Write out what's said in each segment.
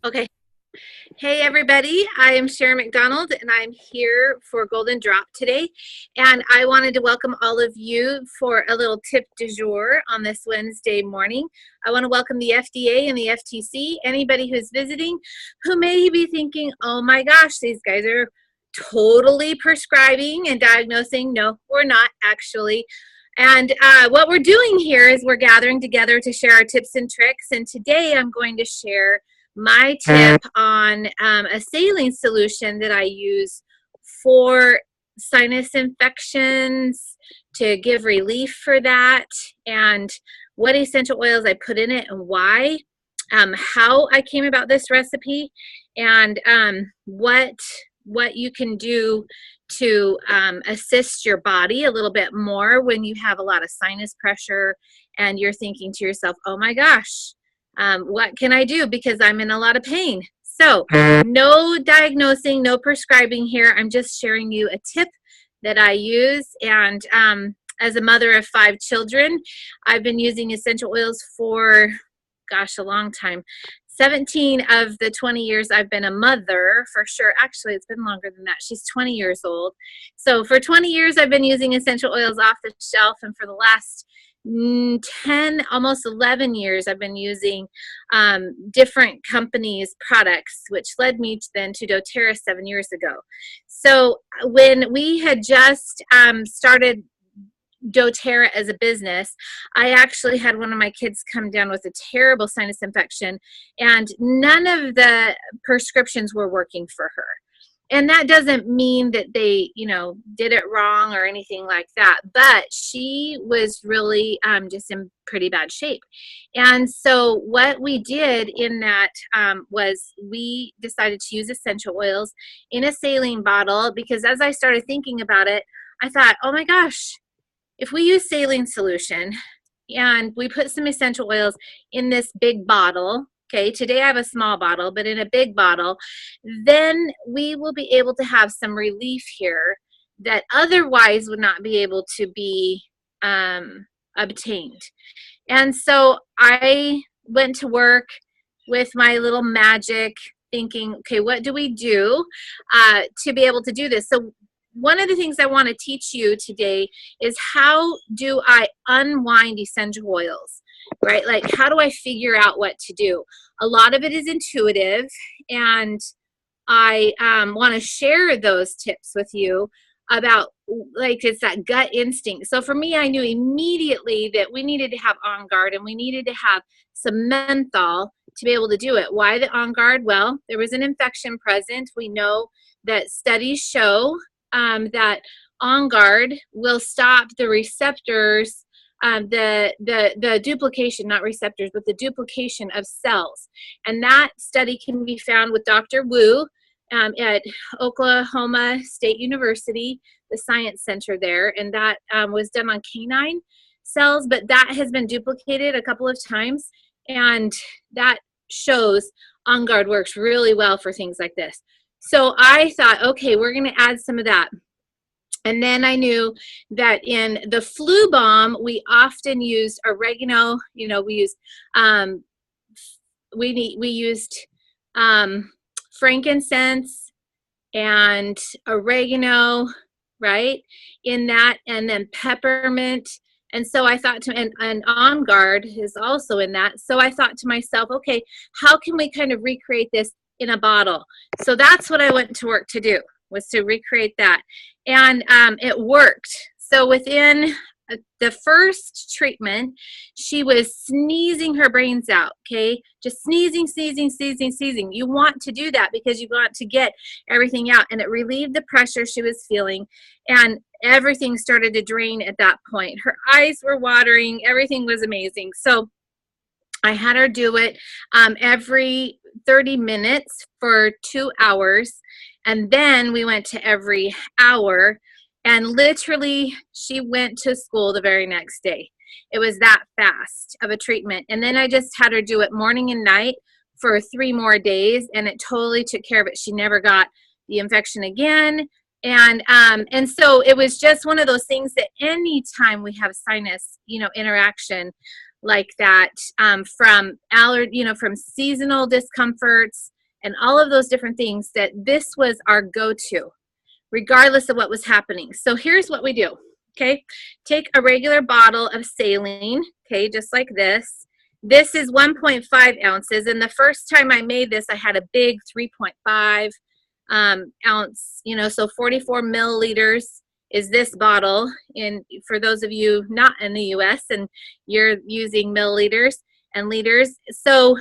Okay. Hey, everybody. I am Sharon McDonald, and I'm here for Golden Drop today. And I wanted to welcome all of you for a little tip du jour on this Wednesday morning. I want to welcome the FDA and the FTC, anybody who's visiting who may be thinking, oh my gosh, these guys are totally prescribing and diagnosing. No, we're not actually. And what we're doing here is we're gathering together to share our tips and tricks. And today I'm going to share my tip on a saline solution that I use for sinus infections to give relief for that, and what essential oils I put in it and why, how I came about this recipe, and what you can do to assist your body a little bit more when you have a lot of sinus pressure and you're thinking to yourself, oh my gosh, what can I do because I'm in a lot of pain? So no diagnosing, no prescribing here. I'm just sharing you a tip that I use. And as a mother of 5 children, I've been using essential oils for, gosh, a long time. 17 of the 20 years I've been a mother, for sure. Actually, it's been longer than that. She's 20 years old. So for 20 years, I've been using essential oils off the shelf. And for the last 10, almost 11 years, I've been using different companies' products, which led me then to doTERRA 7 years ago. So when we had just started doTERRA as a business, I actually had one of my kids come down with a terrible sinus infection, and none of the prescriptions were working for her. And that doesn't mean that they, did it wrong or anything like that, but she was really just in pretty bad shape. And so what we did in that was we decided to use essential oils in a saline bottle, because as I started thinking about it, I thought, oh my gosh, if we use saline solution and we put some essential oils in this big bottle, okay, today I have a small bottle, but in a big bottle, then we will be able to have some relief here that otherwise would not be able to be obtained. And so I went to work with my little magic, thinking, okay, what do we do to be able to do this? So one of the things I want to teach you today is how do I unwind essential oils, right? Like, how do I figure out what to do? A lot of it is intuitive, and I want to share those tips with you about, like, it's that gut instinct. So for me, I knew immediately that we needed to have On Guard, and we needed to have some menthol to be able to do it. Why the On Guard? Well, there was an infection present. We know that studies show that On Guard will stop the receptors, the duplication, not receptors, but the duplication of cells. And that study can be found with Dr. Wu at Oklahoma State University, the science center there. And that was done on canine cells, but that has been duplicated a couple of times. And that shows On Guard works really well for things like this. So I thought, okay, we're going to add some of that. And then I knew that in the flu balm, we often used oregano. We used frankincense and oregano, right, in that, and then peppermint. And so I thought and On Guard is also in that. So I thought to myself, okay, how can we kind of recreate this in a bottle? So that's what I went to work to do, was to recreate that. And it worked. So within the first treatment, she was sneezing her brains out, okay? Just sneezing. You want to do that because you want to get everything out. And it relieved the pressure she was feeling. And everything started to drain at that point. Her eyes were watering. Everything was amazing. So I had her do it every 30 minutes for 2 hours. And then we went to every hour. And literally, she went to school the very next day. It was that fast of a treatment. And then I just had her do it morning and night for 3 more days. And it totally took care of it. She never got the infection again. And so it was just one of those things that anytime we have sinus, interaction like that, from seasonal discomforts and all of those different things, that this was our go-to, regardless of what was happening. So here's what we do, okay? Take a regular bottle of saline, okay, just like this. This is 1.5 ounces, and the first time I made this, I had a big 3.5 ounce, you know, so 44 milliliters is this bottle. And for those of you not in the US and you're using milliliters and liters, so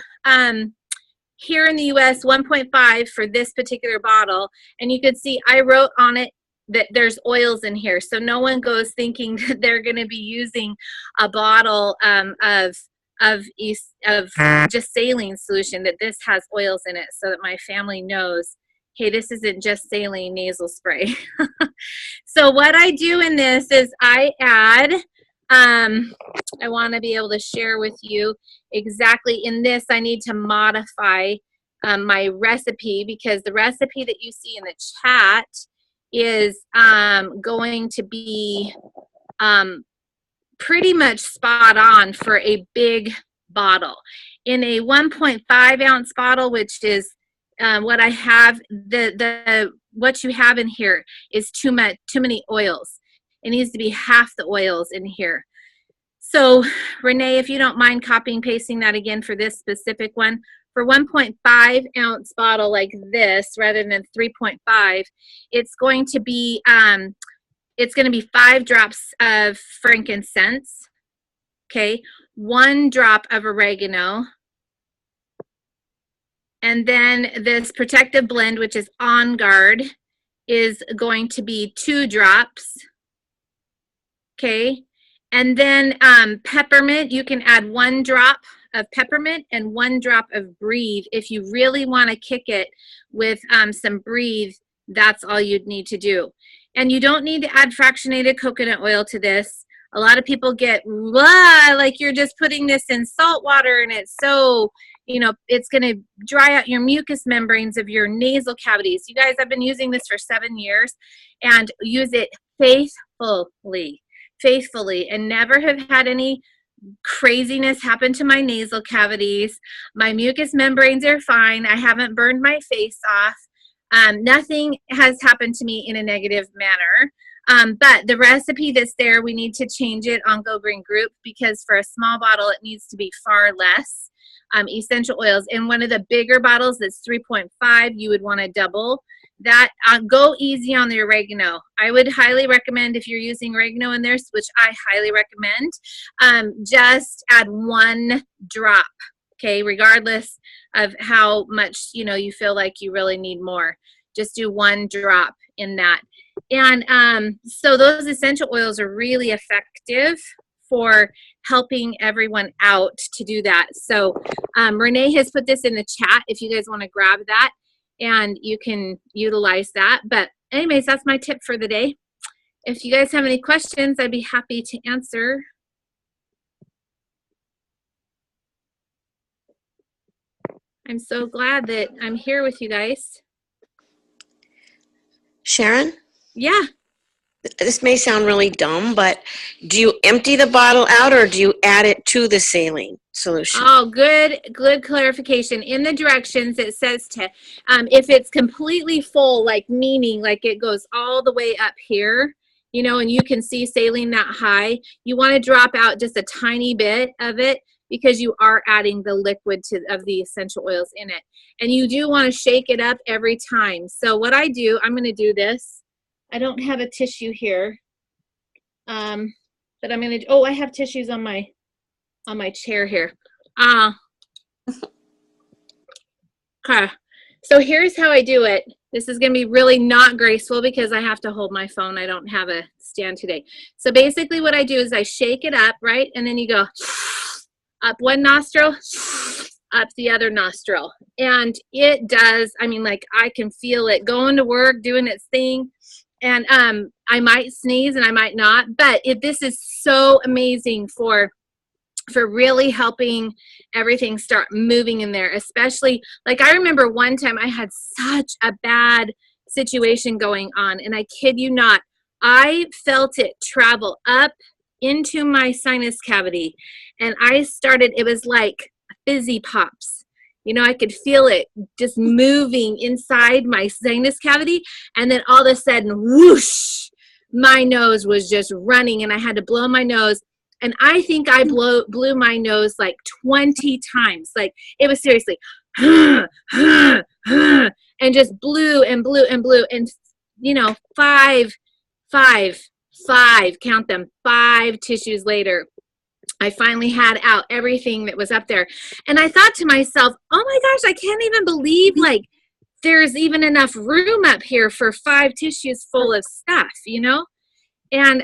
here in the US, 1.5 for this particular bottle, and you could see I wrote on it that there's oils in here, so no one goes thinking that they're going to be using a bottle of just saline solution, that this has oils in it, so that my family knows, hey, this isn't just saline nasal spray. So what I do in this is I add, I want to be able to share with you exactly in this. I need to modify my recipe, because the recipe that you see in the chat is going to be pretty much spot on for a big bottle. In a 1.5 ounce bottle, which is what I have, what you have in here is too many oils. It needs to be half the oils in here. So Renee, if you don't mind copying pasting that again for this specific one, for 1.5 ounce bottle like this, rather than 3.5, it's going to be 5 drops of frankincense, okay, 1 drop of oregano, and then this protective blend, which is On Guard, is going to be 2 drops, okay, and then peppermint, you can add 1 drop of peppermint and 1 drop of Breathe. If you really want to kick it with some Breathe, that's all you'd need to do. And you don't need to add fractionated coconut oil to this. A lot of people get, like you're just putting this in salt water and it's so, you know, it's going to dry out your mucous membranes of your nasal cavities. You guys, I've been using this for 7 years and use it faithfully, and never have had any craziness happen to my nasal cavities. My mucous membranes are fine. I haven't burned my face off. Nothing has happened to me in a negative manner. But the recipe that's there, we need to change it on Go Green Group, because for a small bottle, it needs to be far less essential oils. In one of the bigger bottles that's 3.5, you would want to double that. Go easy on the oregano. I would highly recommend, if you're using oregano in there, which I highly recommend, just add 1 drop. Okay, regardless of how much, you know, you feel like you really need more, just do 1 drop in that. And so those essential oils are really effective for helping everyone out to do that. So Renee has put this in the chat if you guys want to grab that, and you can utilize that. But anyways, that's my tip for the day. If you guys have any questions, I'd be happy to answer. I'm so glad that I'm here with you guys. Sharon? Yeah. This may sound really dumb, but do you empty the bottle out or do you add it to the saline solution? Oh, good clarification. In the directions, it says to, if it's completely full, like meaning like it goes all the way up here, you know, and you can see saline that high, you want to drop out just a tiny bit of it, because you are adding the liquid of the essential oils in it. And you do want to shake it up every time. So what I do, I'm going to do this. I don't have a tissue here, but I'm going to, I have tissues on my chair here. Okay. So here's how I do it. This is going to be really not graceful because I have to hold my phone. I don't have a stand today. So basically what I do is I shake it up, right? And then you go up one nostril, up the other nostril. And it does, I mean, like I can feel it going to work, doing its thing. And I might sneeze and I might not, but this is so amazing for really helping everything start moving in there. Especially, like I remember one time I had such a bad situation going on, and I kid you not, I felt it travel up into my sinus cavity, and I started, it was like fizzy pops. I could feel it just moving inside my sinus cavity. And then all of a sudden, whoosh, my nose was just running and I had to blow my nose. And I think I blew my nose like 20 times. Like it was seriously, and just blew and blew and blew. And, count them, 5 tissues later, I finally had out everything that was up there. And I thought to myself, oh my gosh, I can't even believe like there's even enough room up here for 5 tissues full of stuff, And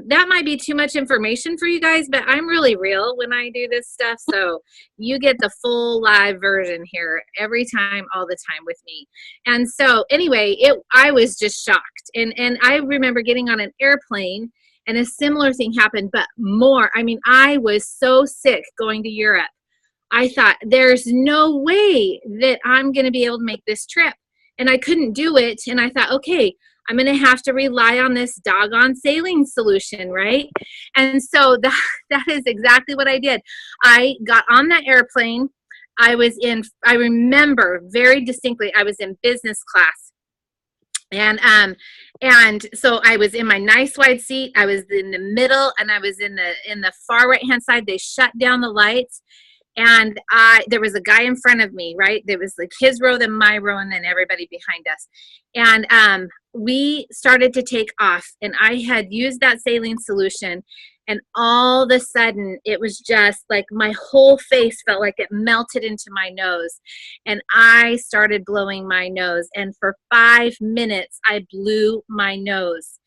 that might be too much information for you guys, but I'm really real when I do this stuff. So you get the full live version here every time, all the time with me. And so anyway, I was just shocked. And I remember getting on an airplane and a similar thing happened, but more. I mean, I was so sick going to Europe. I thought there's no way that I'm going to be able to make this trip. And I couldn't do it. And I thought, okay, I'm going to have to rely on this doggone saline solution, right? And so that is exactly what I did. I got on that airplane. I remember very distinctly, I was in business class. And so I was in my nice wide seat. I was in the middle and I was in the far right-hand side. They shut down the lights. And there was a guy in front of me, right? There was like his row, then my row, and then everybody behind us. And we started to take off, and I had used that saline solution, and all of a sudden, it was just like my whole face felt like it melted into my nose, and I started blowing my nose. And for 5 minutes, I blew my nose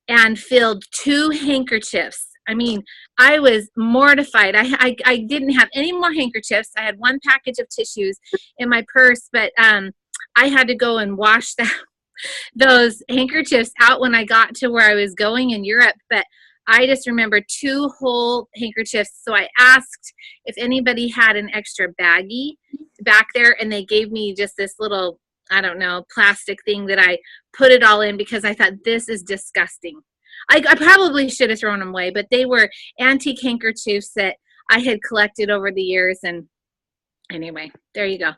and filled 2 handkerchiefs. I mean, I was mortified. I didn't have any more handkerchiefs. I had 1 package of tissues in my purse, but I had to go and wash those handkerchiefs out when I got to where I was going in Europe. But I just remember 2 whole handkerchiefs. So I asked if anybody had an extra baggie back there, and they gave me just this little, I don't know, plastic thing that I put it all in because I thought this is disgusting. I probably should have thrown them away, but they were antique handkerchiefs that I had collected over the years. And anyway, there you go.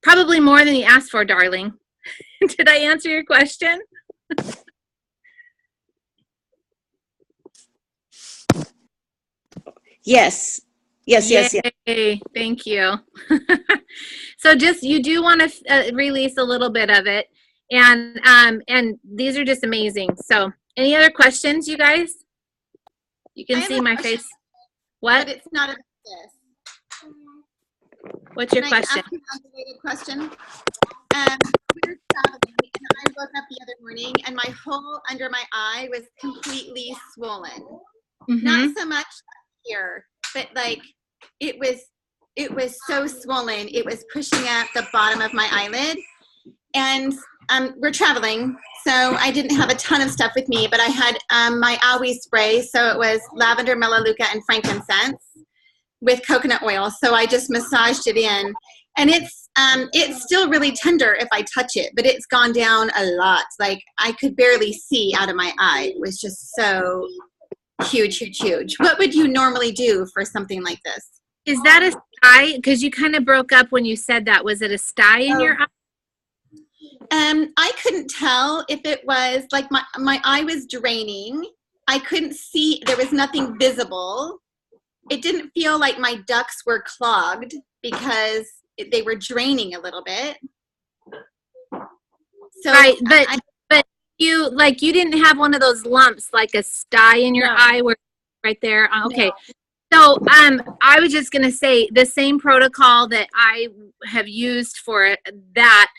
Probably more than you asked for, darling. Did I answer your question? Yes. Yes. Yay, thank you. So you do want to release a little bit of it. And these are just amazing. So any other questions, you guys? You can see my face. What? But it's not about this. What's your question? Can I ask an unrelated question? We were traveling, and I woke up the other morning, and my whole under my eye was completely swollen. Mm-hmm. Not so much here, but like it was so swollen. It was pushing at the bottom of my eyelid. And we're traveling, so I didn't have a ton of stuff with me, but I had my Aoi spray, so it was lavender, melaleuca, and frankincense with coconut oil. So I just massaged it in, and it's still really tender if I touch it, but it's gone down a lot. Like I could barely see out of my eye. It was just so huge. What would you normally do for something like this? Is that a sty? Because you kind of broke up when you said that. Was it a sty in your eye? I couldn't tell if it was like my eye was draining. I couldn't see. There was nothing visible. It didn't feel like my ducts were clogged because they were draining a little bit. So right, but you didn't have one of those lumps like a sty in your eye where right there. Okay. No. So I was just going to say the same protocol that I have used for that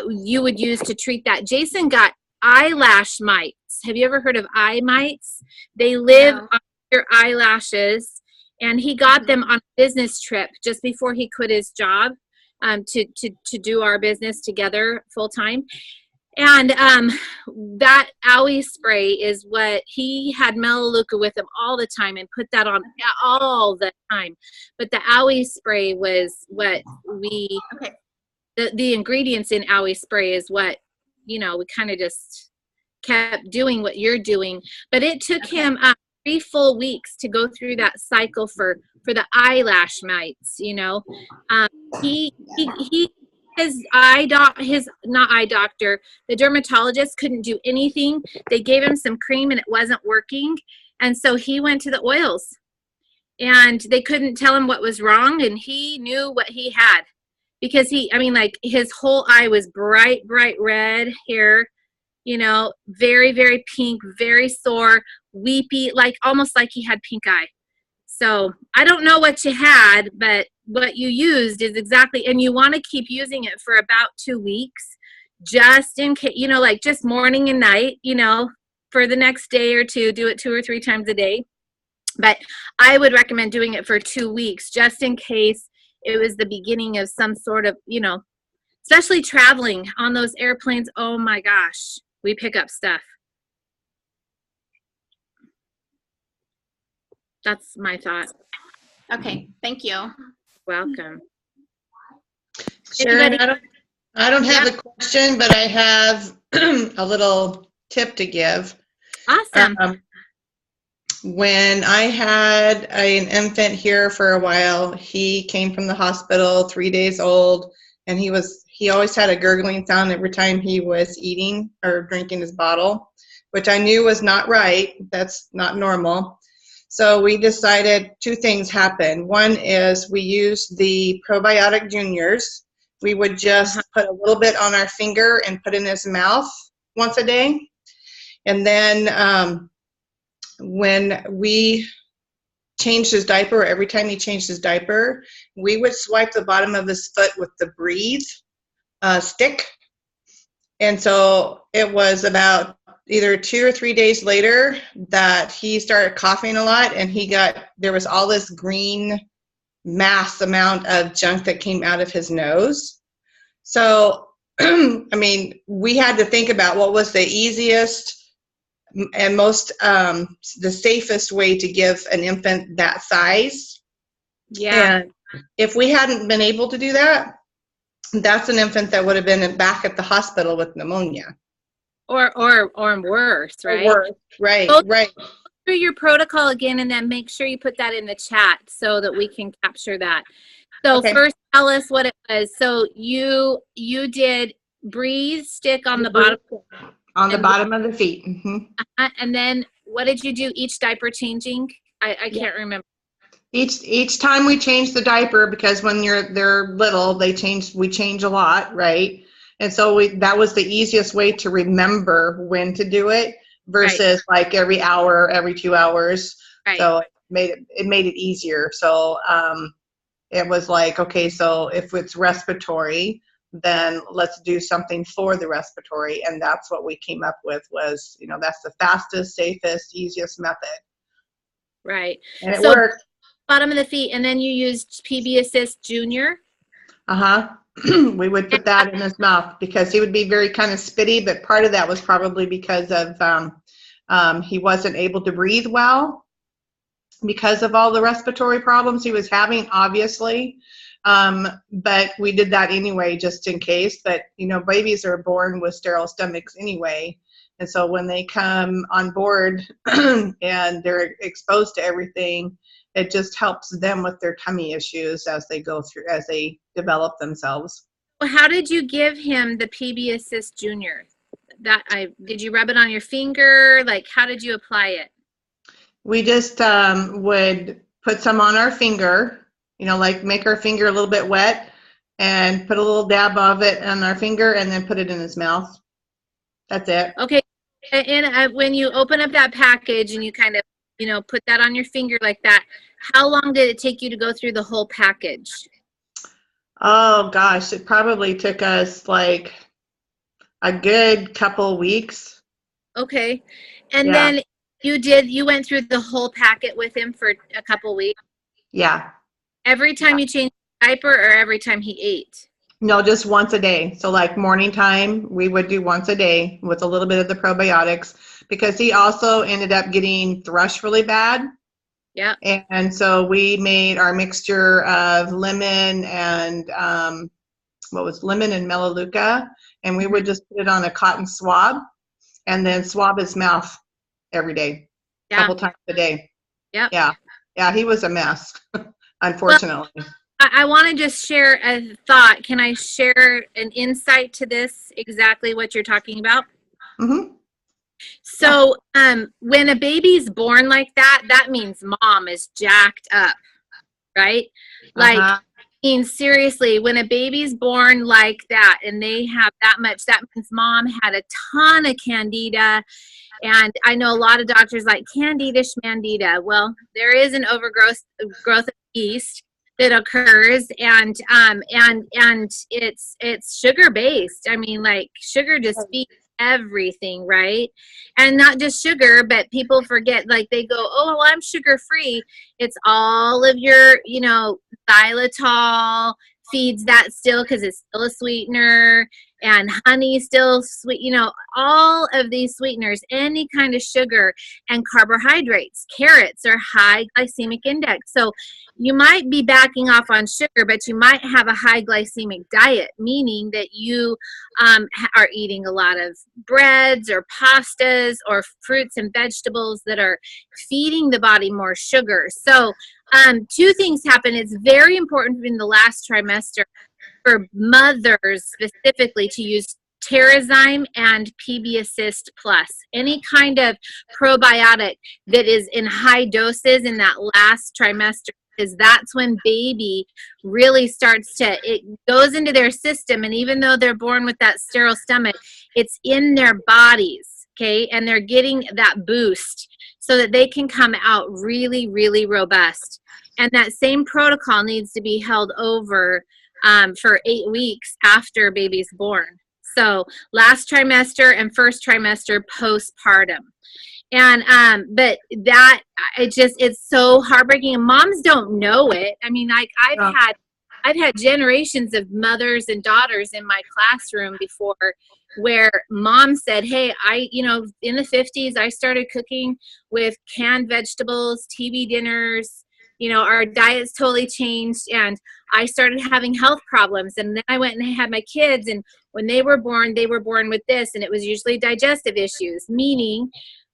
you would use to treat that. Jason got eyelash mites. Have you ever heard of eye mites? They live on your eyelashes, and he got them on a business trip just before he quit his job to do our business together full time. And that Aoi spray is what he had melaleuca with him all the time and put that on all the time. But the Aoi spray was what the ingredients in Aoi spray is what, we kind of just kept doing what you're doing. But it took him, 3 full weeks to go through that cycle for the eyelash mites, you know. Um, he his his not eye doctor, the dermatologist couldn't do anything. They gave him some cream and it wasn't working, and so he went to the oils, and they couldn't tell him what was wrong, and he knew what he had, because I mean, like, his whole eye was bright red hair, you know, very, very pink, very sore, weepy, like almost like he had pink eye. So I don't know what you had, but what you used is exactly, and you want to keep using it for about 2 weeks, just in case, you know, like just morning and night, you know, for the next day or two, do it 2 or 3 times a day. But I would recommend doing it for 2 weeks, just in case it was the beginning of some sort of, you know, especially traveling on those airplanes. Oh my gosh, we pick up stuff. That's my thought. Okay, thank you. Welcome. Sharon, Anybody? I don't have a question, but I have a little tip to give. Awesome. When I had an infant here for a while, he came from the hospital 3 days old, and he always had a gurgling sound every time he was eating or drinking his bottle, which I knew was not right. That's not normal. So we decided 2 things happened. One is we used the probiotic juniors. We would just put a little bit on our finger and put in his mouth once a day. And then when we changed his diaper, every time he changed his diaper, we would swipe the bottom of his foot with the breathe stick. And so it was about either 2 or 3 days later that he started coughing a lot, and there was all this green mass amount of junk that came out of his nose. So, I mean, we had to think about what was the easiest and most, the safest way to give an infant that size. Yeah. And if we hadn't been able to do that, that's an infant that would have been back at the hospital with pneumonia. Or worse, right? Or worse. Right, Go right. through your protocol again, and then make sure you put that in the chat so that we can capture that. So Okay. first, tell us what it was. So you did breathe stick on the bottom. On the And- bottom of the feet. And then what did you do? Each diaper changing? I can't remember. Each time we change the diaper, because when they're little, we change a lot, right? And so that was the easiest way to remember when to do it versus like every hour, every 2 hours. Right. So it made it easier. So it was like, okay, so if it's respiratory, then let's do something for the respiratory. And that's what we came up with was, you know, that's the fastest, safest, easiest method. Right. And it So worked. bottom of the feet, and then you used PB Assist Junior. We would put that in his mouth because he would be very kind of spitty, but part of that was probably because of he wasn't able to breathe well because of all the respiratory problems he was having, obviously. But we did that anyway, just in case. But, you know, babies are born with sterile stomachs anyway. And so when they come on board and they're exposed to everything, it just helps them with their tummy issues as they develop themselves. Well, how did you give him the PB Assist Junior? Did you rub it on your finger? Like, how did you apply it? We just would put some on our finger, you know, like make our finger a little bit wet and put a little dab of it on our finger and then put it in his mouth. That's it. Okay. And when you open up that package and you kind of, you know, put that on your finger like that, how long did it take you to go through the whole package? Oh gosh, it probably took us like a good couple weeks. Okay. And Yeah. then you went through the whole packet with him for a couple weeks? Yeah. Every time you changed the diaper or every time he ate? No, just once a day. So like morning time, we would do once a day with a little bit of the probiotics because he also ended up getting thrush really bad. Yeah. And so we made our mixture of lemon and lemon and melaleuca, and we would just put it on a cotton swab and then swab his mouth every day. Yeah. couple times a day. Yep. Yeah, he was a mess, Well, unfortunately. I want to just share a thought. Can I share an insight to this, exactly what you're talking about? Mm-hmm. So, when a baby's born like that, that means mom is jacked up, right? Like, Uh-huh. I mean, seriously, when a baby's born like that and they have that much, that means mom had a ton of candida. And I know a lot of doctors like candida schmandida. Well, there is an growth of yeast that occurs, and it's sugar based. I mean, like, sugar just feeds everything, right? And not just sugar, but people forget, like, they go, oh, well, I'm sugar free. It's all of your, xylitol feeds that still, because it's still a sweetener, and honey still sweet, all of these sweeteners, any kind of sugar, and carbohydrates. Carrots are high glycemic index. So you might be backing off on sugar, but you might have a high glycemic diet, meaning that you are eating a lot of breads or pastas or fruits and vegetables that are feeding the body more sugar. So two things happen. It's very important in the last trimester for mothers specifically to use Terrazyme and PB Assist Plus, any kind of probiotic that is in high doses in that last trimester, because that's when baby really starts to, it goes into their system, and even though they're born with that sterile stomach, it's in their bodies, okay, and they're getting that boost so that they can come out really, really robust. And that same protocol needs to be held over for 8 weeks after baby's born. So last trimester and first trimester postpartum. And but that, it's so heartbreaking, and moms don't know it. I mean, like, I've had generations of mothers and daughters in my classroom before, where mom said, hey, in the 50s, I started cooking with canned vegetables, TV dinners, our diets totally changed, and I started having health problems. And then I went and had my kids, and when they were born with this, and it was usually digestive issues, meaning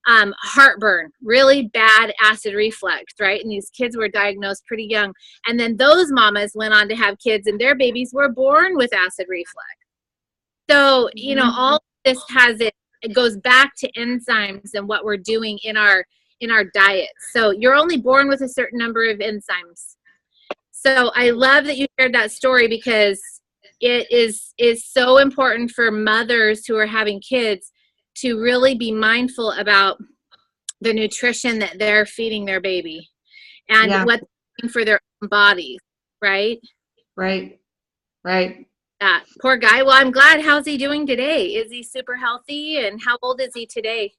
heartburn, really bad acid reflux, right? And these kids were diagnosed pretty young. And then those mamas went on to have kids, and their babies were born with acid reflux. So, all this it goes back to enzymes and what we're doing in our diet. So you're only born with a certain number of enzymes. So I love that you shared that story, because it is so important for mothers who are having kids to really be mindful about the nutrition that they're feeding their baby and what they're doing for their own bodies, right? Right. Poor guy. Well, I'm glad. How's he doing today? Is he super healthy? And how old is he today?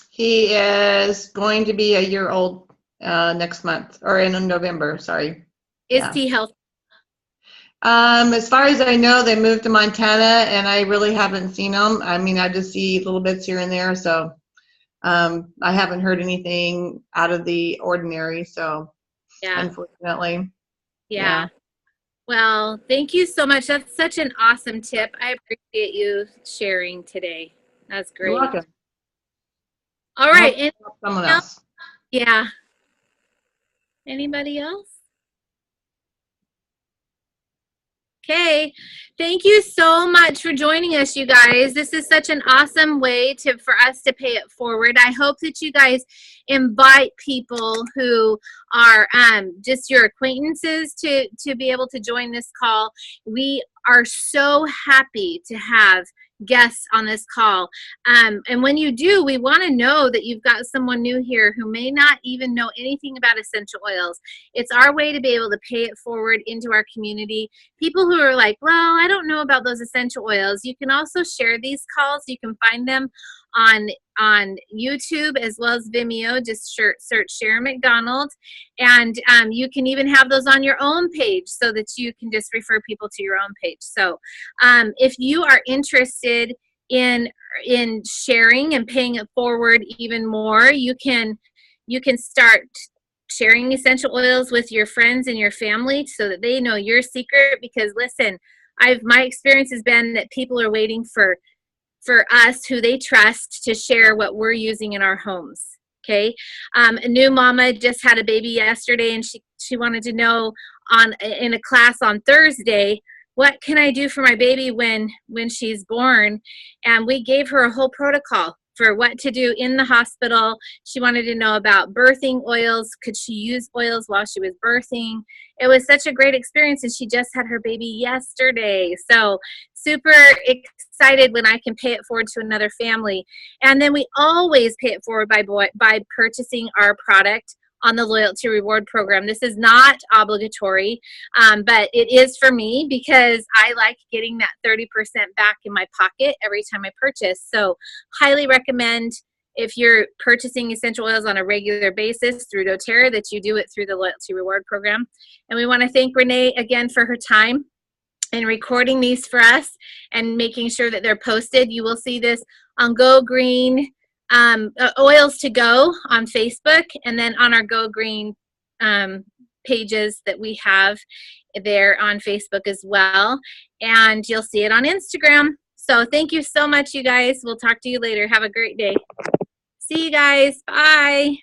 He is going to be a year old next month, or in November, sorry. Is he healthy? As far as I know, they moved to Montana, and I really haven't seen them. I mean, I just see little bits here and there, so I haven't heard anything out of the ordinary, so unfortunately. Yeah. Well, thank you so much. That's such an awesome tip. I appreciate you sharing today. That's great. You're welcome. All right. Someone else. Yeah. Anybody else? Okay. Thank you so much for joining us, you guys. This is such an awesome way for us to pay it forward. I hope that you guys invite people who are just your acquaintances to be able to join this call. We are so happy to have guests on this call. And when you do, we want to know that you've got someone new here who may not even know anything about essential oils. It's our way to be able to pay it forward into our community. People who are like, well, I don't know about those essential oils. You can also share these calls. You can find them on YouTube as well as Vimeo. Just search Sharon McDonald, and you can even have those on your own page so that you can just refer people to your own page. So if you are interested in sharing and paying it forward even more, you can start sharing essential oils with your friends and your family so that they know your secret. Because listen, my experience has been that people are waiting for us, who they trust, to share what we're using in our homes. Okay. A new mama just had a baby yesterday, and she wanted to know in a class on Thursday, what can I do for my baby when she's born? And we gave her a whole protocol for what to do in the hospital. She wanted to know about birthing oils. Could she use oils while she was birthing? It was such a great experience, and she just had her baby yesterday. So super excited when I can pay it forward to another family. And then we always pay it forward by purchasing our product on the loyalty reward program. This is not obligatory, but it is for me because I like getting that 30% back in my pocket every time I purchase. So highly recommend, if you're purchasing essential oils on a regular basis through doTERRA, that you do it through the loyalty reward program. And we want to thank Renee again for her time and recording these for us and making sure that they're posted. You will see this on Go Green Oils to Go on Facebook, and then on our Go Green pages that we have there on Facebook as well. And you'll see it on Instagram. So thank you so much, you guys. We'll talk to you later. Have a great day. See you guys. Bye.